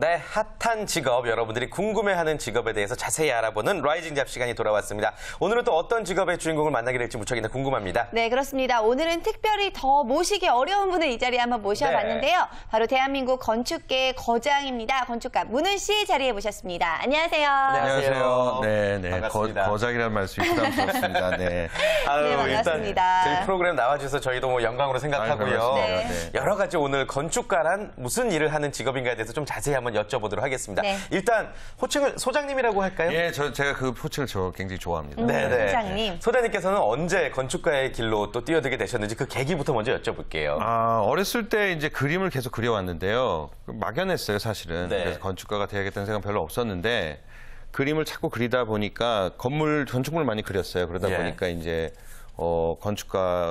네, 핫한 직업, 여러분들이 궁금해하는 직업에 대해서 자세히 알아보는 라이징 잡 시간이 돌아왔습니다. 오늘은 또 어떤 직업의 주인공을 만나게 될지 무척이나 궁금합니다. 네, 그렇습니다. 오늘은 특별히 더 모시기 어려운 분을 이 자리에 한번 모셔봤는데요. 네. 바로 대한민국 건축계의 거장입니다. 건축가 문훈 씨 자리에 모셨습니다. 안녕하세요. 안녕하세요. 네, 반갑습니다. 거장이라는 말씀이 부담스럽습니다. 네. 아유, 네, 반갑습니다. 일단 저희 프로그램 나와주셔서 저희도 뭐 영광으로 생각하고요. 네. 여러 가지 오늘 건축가란 무슨 일을 하는 직업인가에 대해서 좀 자세히 한번 여쭤보도록 하겠습니다. 네. 일단 호칭을 소장님이라고 할까요? 예, 제가 그 호칭을 굉장히 좋아합니다. 네네. 소장님. 소장님께서는 언제 건축가의 길로 또 뛰어들게 되셨는지 그 계기부터 먼저 여쭤볼게요. 어렸을 때 이제 그림을 계속 그려왔는데요. 막연했어요, 사실은. 네. 그래서 건축가가 돼야겠다는 생각은 별로 없었는데 그림을 자꾸 그리다 보니까 건축물을 많이 그렸어요. 그러다 예. 보니까 이제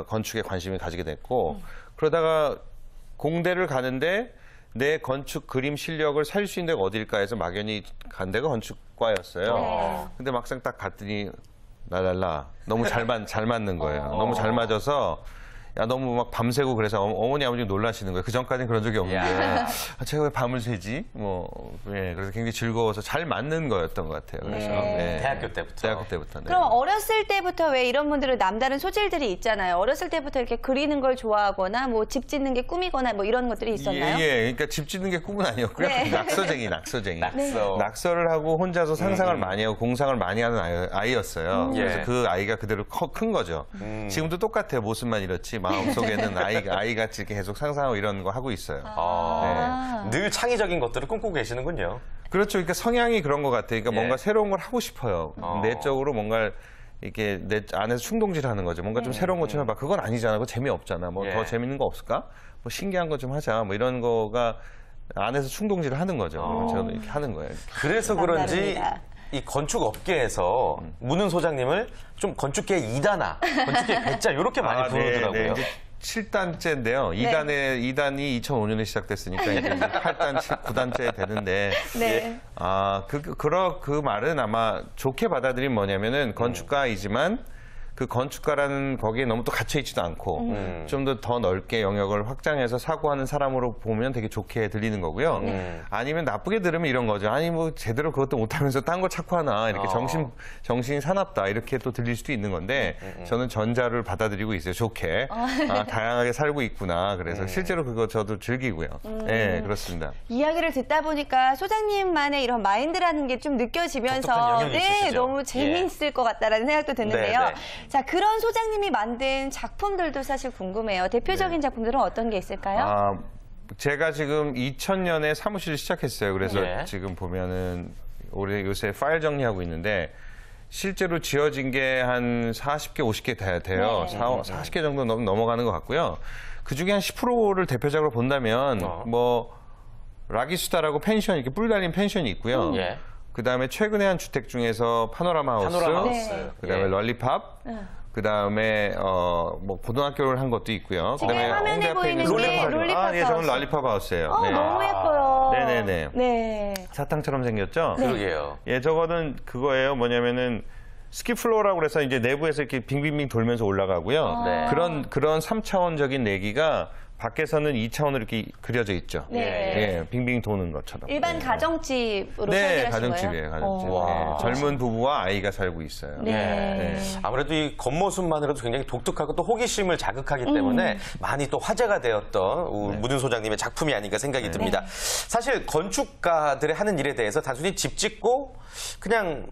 건축에 관심을 가지게 됐고 그러다가 공대를 가는데 내 건축 그림 실력을 살릴 수 있는 데가 어딜까 해서 막연히 간 데가 건축과였어요. 네. 근데 막상 딱 갔더니 랄랄라 너무 잘 맞는 거예요. 너무 잘 맞아서 야 너무 막 밤새고 그래서 어머니 아버지 놀라시는 거예요. 그 전까지는 그런 적이 없는데 제가 왜 밤을 새지? 그래서 굉장히 즐거워서 잘 맞는 거였던 것 같아요. 그래서 네. 대학교 때부터. 네. 그럼 어렸을 때부터 왜 이런 분들은 남다른 소질들이 있잖아요. 어렸을 때부터 이렇게 그리는 걸 좋아하거나 뭐 집 짓는 게 꿈이거나 뭐 이런 것들이 있었나요? 예. 그러니까 집 짓는 게 꿈은 아니었고요. 네. 낙서쟁이. 낙서를 하고 혼자서 상상을 많이 하고 공상을 많이 하는 아이였어요. 그래서 그 아이가 그대로 큰 거죠. 지금도 똑같아요. 모습만 이렇지. 마음속에는 아이같이 이렇게 계속 상상하고 이런 거 하고 있어요. 늘 창의적인 것들을 꿈꾸고 계시는군요. 그렇죠. 그러니까 성향이 그런 것 같아요. 그러니까 예. 뭔가 새로운 걸 하고 싶어요. 내적으로 뭔가 이렇게 내 안에서 충동질 하는 거죠. 뭔가 좀 새로운 거 좀 해봐. 그건 아니잖아. 그거 재미없잖아. 뭐 더 재밌는 거 없을까? 뭐 신기한 거 좀 하자. 뭐 이런 거가 안에서 충동질을 하는 거죠. 저는 이렇게 하는 거예요. 그래서 그런지 이 건축업계에서 문훈 소장님을 좀 건축계의 2단아, 건축계의 배짜 이렇게 많이 부르더라고요. 이제 7단째인데요. 2단이 2005년에 시작됐으니까 이제 8단, 9단째 되는데 네. 그 말은 아마 좋게 받아들이면 뭐냐면은 건축가이지만 그 건축가라는 거기에 너무 또 갇혀있지도 않고 좀 더 넓게 영역을 확장해서 사고하는 사람으로 보면 되게 좋게 들리는 거고요. 아니면 나쁘게 들으면 이런 거죠. 아니 뭐 제대로 그것도 못하면서 딴 걸 찾고 하나 이렇게 정신이 사납다 이렇게 또 들릴 수도 있는 건데 저는 전자를 받아들이고 있어요. 좋게. 다양하게 살고 있구나. 그래서 실제로 그거 저도 즐기고요. 네, 그렇습니다. 이야기를 듣다 보니까 소장님만의 이런 마인드라는 게 좀 느껴지면서 너무 재미있을 것 같다라는 생각도 드는데요. 네. 자, 그런 소장님이 만든 작품들도 사실 궁금해요. 대표적인 작품들은 어떤 게 있을까요? 제가 지금 2000년에 사무실을 시작했어요. 그래서 지금 보면은 요새 파일 정리하고 있는데 실제로 지어진 게 한 40개, 50개 돼요. 40개 정도 넘어가는 것 같고요. 그 중에 한 10%를 대표적으로 본다면 라기수다라고 펜션, 이렇게 뿔 달린 펜션이 있고요. 그 다음에 최근에 한 주택 중에서 파노라마 하우스. 그 다음에 럴리팝. 그 다음에 고등학교를 한 것도 있고요. 지금 화면에 보이는 게 롤리팝 하우스. 예, 저는 럴리팝 하우스예요. 너무 예뻐요. 네네네. 네. 사탕처럼 생겼죠? 그러게요. 예, 저거는 그거예요. 뭐냐면은 스키플로어라고 그래서 이제 내부에서 이렇게 빙빙빙 돌면서 올라가고요. 그런 3차원적인 내기가 밖에서는 2차원으로 이렇게 그려져 있죠. 예, 빙빙 도는 것처럼. 일반 가정집으로 네, 설계하신 가정집이에요. 가정집. 젊은 부부와 아이가 살고 있어요. 아무래도 이 겉모습만으로도 굉장히 독특하고 또 호기심을 자극하기 때문에 많이 또 화제가 되었던 문훈 소장님의 작품이 아닌가 생각이 듭니다. 사실 건축가들의 하는 일에 대해서 단순히 집 짓고 그냥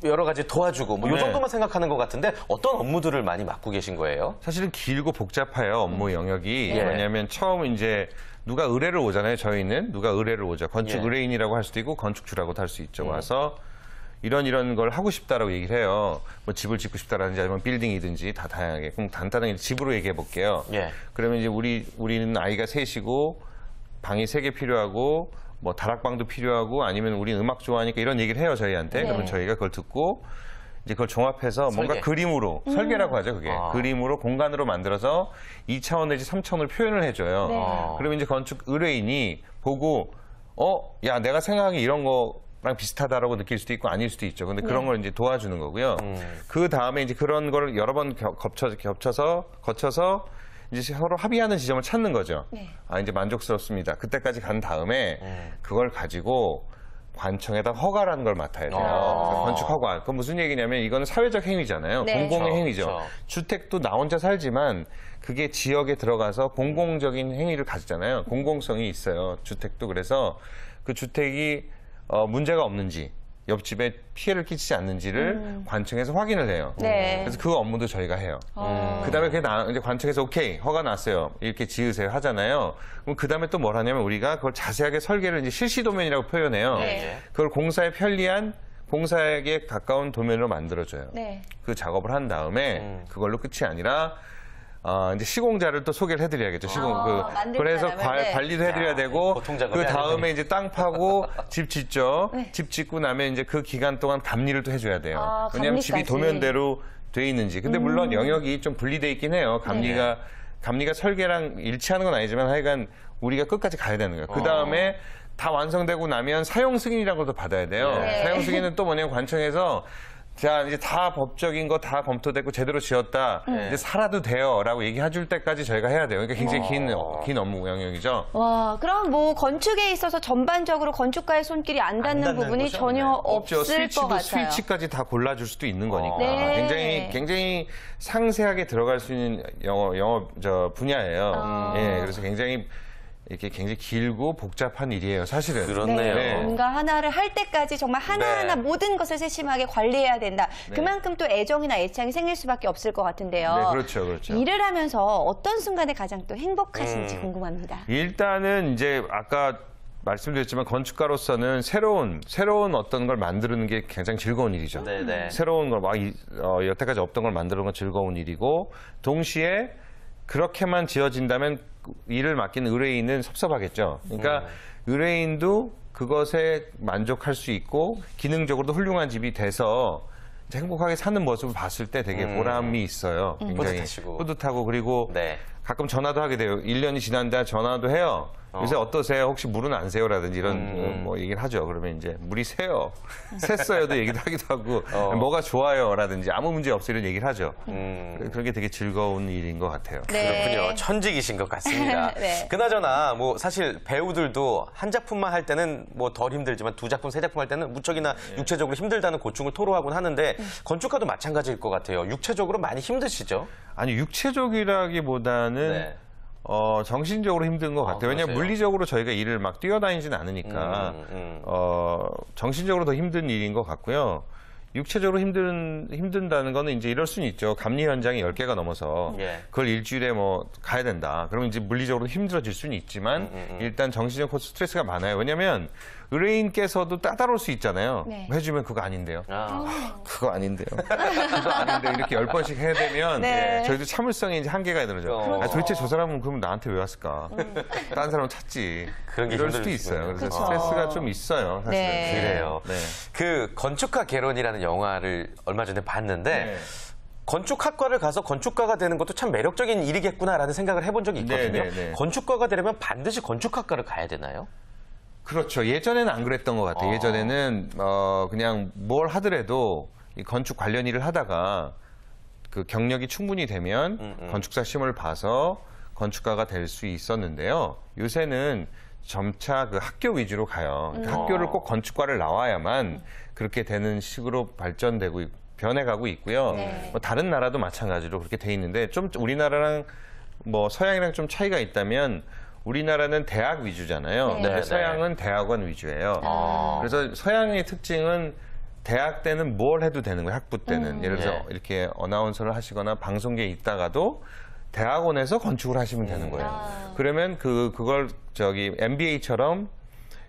여러 가지 도와주고 이 정도만 생각하는 것 같은데 어떤 업무들을 많이 맡고 계신 거예요? 사실은 길고 복잡해요. 업무 영역이. 왜냐하면 처음 이제 누가 의뢰를 오잖아요. 저희는 누가 의뢰를 오죠. 건축 의뢰인이라고 할 수도 있고 건축주라고도 할 수 있죠. 와서 이런 걸 하고 싶다라고 얘기를 해요. 뭐 집을 짓고 싶다라든지 아니면 빌딩이든지 다 다양하게. 그럼 간단하게 집으로 얘기해 볼게요. 그러면 이제 우리는 아이가 셋이고 방이 3개 필요하고 다락방도 필요하고 아니면 우리는 음악 좋아하니까 이런 얘기를 해요, 저희한테. 그러면 저희가 그걸 듣고 이제 그걸 종합해서 뭔가 그림으로 설계라고 하죠, 그게. 그림으로 공간으로 만들어서 2차원 내지 3차원을 표현을 해줘요. 그러면 이제 건축 의뢰인이 보고 야, 내가 생각하기 이런 거랑 비슷하다라고 느낄 수도 있고 아닐 수도 있죠. 근데 그런 걸 이제 도와주는 거고요. 그 다음에 이제 그런 걸 여러 번 거쳐서 이제 서로 합의하는 지점을 찾는 거죠. 네. 아, 이제 만족스럽습니다. 그때까지 간 다음에 그걸 가지고 관청에다 허가라는 걸 맡아야 돼요. 건축 허가. 그건 무슨 얘기냐면 이거는 사회적 행위잖아요. 네. 공공의 그렇죠, 행위죠. 그렇죠. 주택도 나 혼자 살지만 그게 지역에 들어가서 공공적인 행위를 가지잖아요. 공공성이 있어요. 주택도. 그래서 그 주택이 문제가 없는지, 옆집에 피해를 끼치지 않는지를 관청에서 확인을 해요. 네. 그래서 그 업무도 저희가 해요. 그다음에 이제 관청에서 오케이 허가 났어요. 이렇게 지으세요 하잖아요. 그럼 그다음에 또 뭘 하냐면 우리가 그걸 자세하게 설계를 이제 실시 도면이라고 표현해요. 네. 그걸 공사에 편리한 공사에게 가까운 도면으로 만들어줘요. 네. 그 작업을 한 다음에 그걸로 끝이 아니라 이제 시공자를 또 소개를 해드려야겠죠. 만들 그래서 사람을, 네. 관리도 해드려야 되고 보통 작업이 그 다음에 아니군요. 이제 땅 파고 집 짓죠. 네. 집 짓고 나면 이제 그 기간 동안 감리를 또 해줘야 돼요. 아, 왜냐하면 집이 감리까지. 도면대로 돼 있는지. 근데 물론 영역이 좀 분리돼 있긴 해요. 감리가 설계랑 일치하는 건 아니지만 하여간 우리가 끝까지 가야 되는 거예요. 그 다음에 다 완성되고 나면 사용 승인이라는 것도 받아야 돼요. 네. 사용 승인은 또 뭐냐면 관청에서 자, 이제 다 법적인 거 다 검토됐고 제대로 지었다. 이제 살아도 돼요. 라고 얘기해 줄 때까지 저희가 해야 돼요. 그러니까 굉장히 긴 업무 영역이죠. 와, 그럼 뭐 건축에 있어서 전반적으로 건축가의 손길이 안 닿는 닿는 부분이 거죠? 전혀 네. 없을 것 같아요. 스위치까지 다 골라줄 수도 있는 거니까. 네. 굉장히 상세하게 들어갈 수 있는 영업 분야예요. 예, 그래서 굉장히 길고 복잡한 일이에요, 사실은. 그렇네요. 네, 뭔가 하나를 할 때까지 정말 하나하나 네. 모든 것을 세심하게 관리해야 된다. 그만큼 또 애정이나 애착이 생길 수밖에 없을 것 같은데요. 네, 그렇죠. 일을 하면서 어떤 순간에 가장 또 행복하신지 궁금합니다. 일단은 이제 아까 말씀드렸지만 건축가로서는 새로운 어떤 걸 만드는 게 굉장히 즐거운 일이죠. 네네. 새로운 걸 여태까지 없던 걸 만드는 건 즐거운 일이고 동시에 그렇게만 지어진다면 일을 맡기는 의뢰인은 섭섭하겠죠. 그러니까 의뢰인도 그것에 만족할 수 있고 기능적으로도 훌륭한 집이 돼서 이제 행복하게 사는 모습을 봤을 때 되게 보람이 있어요. 굉장히 뿌듯하시고. 뿌듯하고 그리고 네. 가끔 전화도 하게 돼요. 1년이 지난다 전화도 해요. 요새 어떠세요? 혹시 물은 안 새요라든지 이런 뭐 얘기를 하죠. 그러면 이제 물이 새요. 샜어요도 얘기도 하기도 하고 뭐가 좋아요라든지 아무 문제 없어요 이런 얘기를 하죠. 그런 게 되게 즐거운 일인 것 같아요. 네. 그렇군요. 천직이신 것 같습니다. 네. 그나저나 뭐 사실 배우들도 한 작품만 할 때는 뭐 덜 힘들지만 두 작품, 세 작품 할 때는 무척이나 육체적으로 힘들다는 고충을 토로하곤 하는데 건축가도 마찬가지일 것 같아요. 육체적으로 많이 힘드시죠? 아니 육체적이라기보다는 네. 정신적으로 힘든 것 같아요. 왜냐하면 그러세요? 물리적으로 저희가 일을 막 뛰어다니지는 않으니까 정신적으로 더 힘든 일인 것 같고요. 육체적으로 힘든다는 거는 이제 이럴 수는 있죠. 감리 현장이 10개가 넘어서 예. 그걸 일주일에 뭐 가야 된다. 그러면 이제 물리적으로 힘들어질 수는 있지만 일단 정신적 스트레스가 많아요. 왜냐하면 의뢰인께서도 따다로울 수 있잖아요. 네. 해주면 그거 아닌데요. 그거 아닌데요. 이렇게 10번씩 해야 되면 네. 저희도 참을성이 이제 한계가 들어죠. 그렇죠. 도대체 저 사람은 그럼 나한테 왜 왔을까? 다른 사람은 찾지. 그런 게 이럴 힘들 수도 수 있어요. 있군요. 그래서 그쵸. 스트레스가 좀 있어요. 사실은. 네. 그래요. 네. 그 건축가 개론이라는 영화를 얼마 전에 봤는데 네. 건축학과를 가서 건축가가 되는 것도 참 매력적인 일이겠구나라는 생각을 해본 적이 있거든요. 네. 건축가가 되려면 반드시 건축학과를 가야 되나요? 그렇죠. 예전에는 안 그랬던 것 같아요. 예전에는 그냥 뭘 하더라도 이 건축 관련 일을 하다가 그 경력이 충분히 되면 건축사 시험을 봐서 건축가가 될 수 있었는데요. 요새는 점차 그 학교 위주로 가요. 그러니까 학교를 꼭 건축과를 나와야만 그렇게 되는 식으로 발전되고 변해가고 있고요. 네. 뭐 다른 나라도 마찬가지로 그렇게 돼 있는데 좀 우리나라랑 뭐 서양이랑 좀 차이가 있다면 우리나라는 대학 위주잖아요. 네. 서양은 대학원 위주예요. 그래서 서양의 특징은 대학 때는 뭘 해도 되는 거예요. 학부 때는. 예를 들어서 이렇게 어나운서를 하시거나 방송계에 있다가도 대학원에서 건축을 하시면 되는 거예요. 그러면 그걸 MBA처럼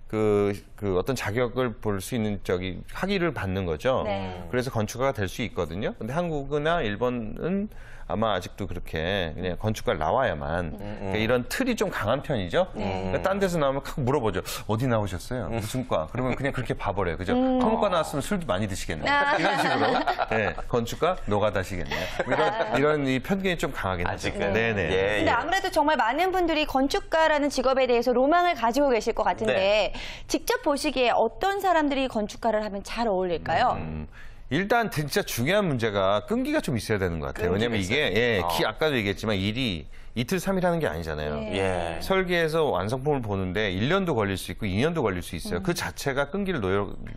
그 어떤 자격을 볼 수 있는 학위를 받는 거죠. 네. 그래서 건축가가 될 수 있거든요. 근데 한국이나 일본은 아마 아직도 그렇게 그냥 건축가를 나와야만 그러니까 이런 틀이 좀 강한 편이죠. 그러니까 딴 데서 나오면 칵 물어보죠. 어디 나오셨어요? 무슨 과? 그러면 그냥 그렇게 봐버려요. 그죠? 토목과 나왔으면 술도 많이 드시겠네요. 이런 식으로. 네. 건축가 노가다시겠네요. 뭐 이런 이 편견이 좀 강하긴 하죠. 아직은. 네네. 예, 근데 아무래도 정말 많은 분들이 건축가라는 직업에 대해서 로망을 가지고 계실 것 같은데 네. 직접 보시기에 어떤 사람들이 건축가를 하면 잘 어울릴까요? 일단 진짜 중요한 문제가 끈기가 좀 있어야 되는 것 같아요. 왜냐면 이게 아까도 얘기했지만 일이 이틀 3일 하는 게 아니잖아요. 네. 예. 설계해서 완성품을 보는데 1년도 걸릴 수 있고 2년도 걸릴 수 있어요. 그 자체가 끈기를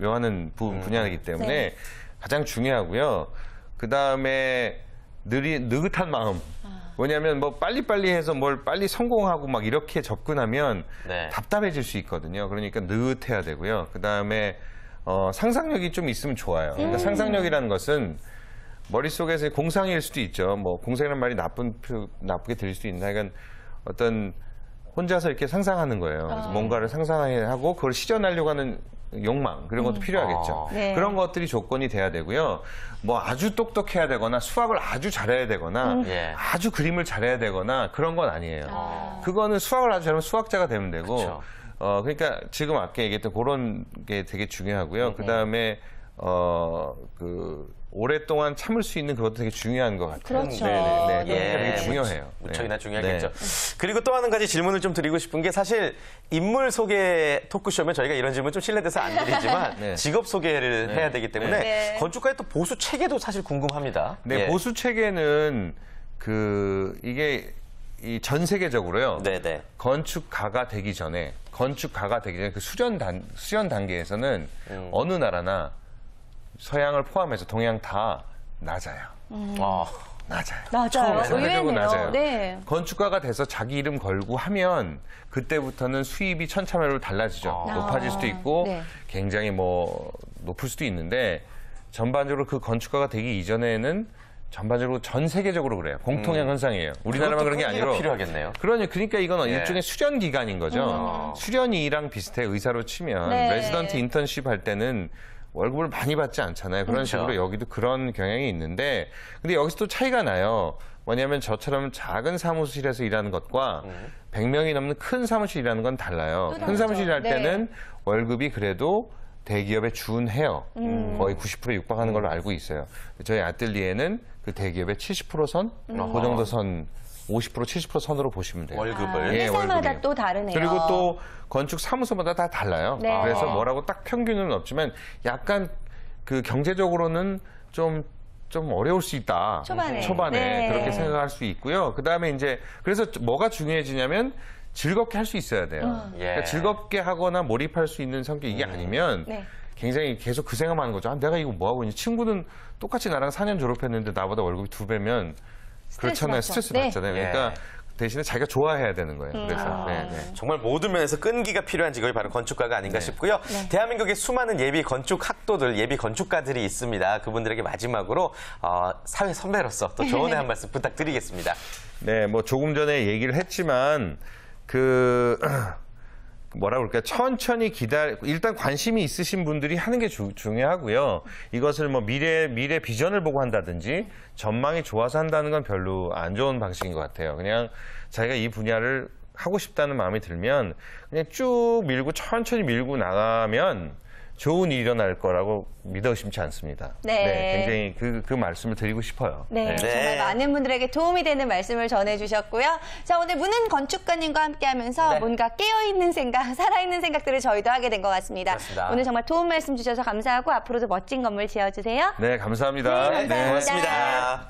요하는 분야이기 때문에 네. 가장 중요하고요. 그다음에 느긋한 마음. 왜냐하면 뭐 빨리빨리 해서 뭘 빨리 성공하고 막 이렇게 접근하면 네. 답답해질 수 있거든요. 그러니까 느긋해야 되고요. 그다음에 상상력이 좀 있으면 좋아요. 그러니까 상상력이라는 것은 머릿속에서 공상일 수도 있죠. 뭐 공상이라는 말이 나쁘게 들릴 수도 있나. 그러니까 어떤 혼자서 이렇게 상상하는 거예요. 그래서 뭔가를 상상하고 그걸 실현하려고 하는 욕망 그런 것도 필요하겠죠. 네. 그런 것들이 조건이 돼야 되고요. 뭐 아주 똑똑해야 되거나 수학을 아주 잘해야 되거나 예. 아주 그림을 잘해야 되거나 그런 건 아니에요. 그거는 수학을 아주 잘하면 수학자가 되면 되고 그쵸. 그러니까 지금 아까 얘기했던 그런 게 되게 중요하고요. 그다음에 오랫동안 참을 수 있는 그것도 되게 중요한 것 같아요. 그렇죠. 네, 예, 되게 중요해요. 무척이나 네. 중요하겠죠. 네. 그리고 또 한 가지 질문을 좀 드리고 싶은 게 사실 인물 소개 토크쇼면 저희가 이런 질문 좀 실례돼서 안 드리지만 네. 직업 소개를 해야 되기 때문에 네. 건축가의 또 보수 체계도 사실 궁금합니다. 네, 예. 보수 체계는 이게 이 전 세계적으로요. 네네. 건축가가 되기 전에 그 수련 단계에서는 어느 나라나 서양을 포함해서 동양 다 낮아요. 아, 낮아요. 맞아요. 상대적으로 의외네요. 낮아요. 네. 건축가가 돼서 자기 이름 걸고 하면 그때부터는 수입이 천차만별로 달라지죠. 높아질 수도 있고 네. 굉장히 뭐 높을 수도 있는데 전반적으로 그 건축가가 되기 이전에는 전반적으로 전 세계적으로 그래요. 공통의 현상이에요. 우리나라만 그런 게 끈기가 아니라 필요하겠네요. 그러니까 이건 예. 일종의 수련 기간인 거죠. 수련이랑 비슷해. 의사로 치면 네. 레지던트 인턴십 할 때는 월급을 많이 받지 않잖아요. 그런 그렇죠. 식으로 여기도 그런 경향이 있는데 근데 여기서 또 차이가 나요. 뭐냐면 저처럼 작은 사무실에서 일하는 것과 100명이 넘는 큰 사무실 일하는 건 달라요. 큰 사무실 일할 네. 때는 월급이 그래도 대기업에 준해요. 거의 90% 육박하는 걸로 알고 있어요. 저희 아뜰리에는 그 대기업의 70% 선, 그 정도 선, 50%, 70% 선으로 보시면 돼요. 월급을. 예, 회사마다 월급이요. 또 다르네요. 그리고 또 건축 사무소마다 다 달라요. 네. 그래서 뭐라고 딱 평균은 없지만 약간 그 경제적으로는 좀 어려울 수 있다. 초반에. 네. 그렇게 생각할 수 있고요. 그다음에 이제 그래서 뭐가 중요해지냐면 즐겁게 할 수 있어야 돼요. 예. 그러니까 즐겁게 하거나 몰입할 수 있는 성격이 이게 아니면 네. 굉장히 계속 그 생각만 하는 거죠. 아, 내가 이거 뭐 하고 있니? 친구는 똑같이 나랑 4년 졸업했는데 나보다 월급이 2배면 그렇잖아요. 받죠. 스트레스 네. 받잖아요. 그러니까 대신에 자기가 좋아해야 되는 거예요. 그래서 네. 정말 모든 면에서 끈기가 필요한 직업이 바로 건축가가 아닌가 싶고요. 대한민국의 수많은 예비 건축 학도들, 예비 건축가들이 있습니다. 그분들에게 마지막으로 사회 선배로서 또 조언의 한 말씀 부탁드리겠습니다. 네, 뭐 조금 전에 얘기를 했지만 뭐라 그럴까요? 천천히 일단 관심이 있으신 분들이 하는 게 중요하고요. 이것을 뭐 미래 비전을 보고 한다든지 전망이 좋아서 한다는 건 별로 안 좋은 방식인 것 같아요. 그냥 자기가 이 분야를 하고 싶다는 마음이 들면 그냥 쭉 천천히 밀고 나가면 좋은 일이 일어날 거라고 믿어 의심치 않습니다. 네. 굉장히 그 말씀을 드리고 싶어요. 네, 네. 정말 많은 분들에게 도움이 되는 말씀을 전해주셨고요. 자, 오늘 문은 건축가님과 함께하면서 네. 뭔가 깨어있는 생각, 살아있는 생각들을 저희도 하게 된 것 같습니다. 그렇습니다. 오늘 정말 도움 말씀 주셔서 감사하고 앞으로도 멋진 건물 지어주세요. 네, 감사합니다. 네, 감사합니다. 고맙습니다.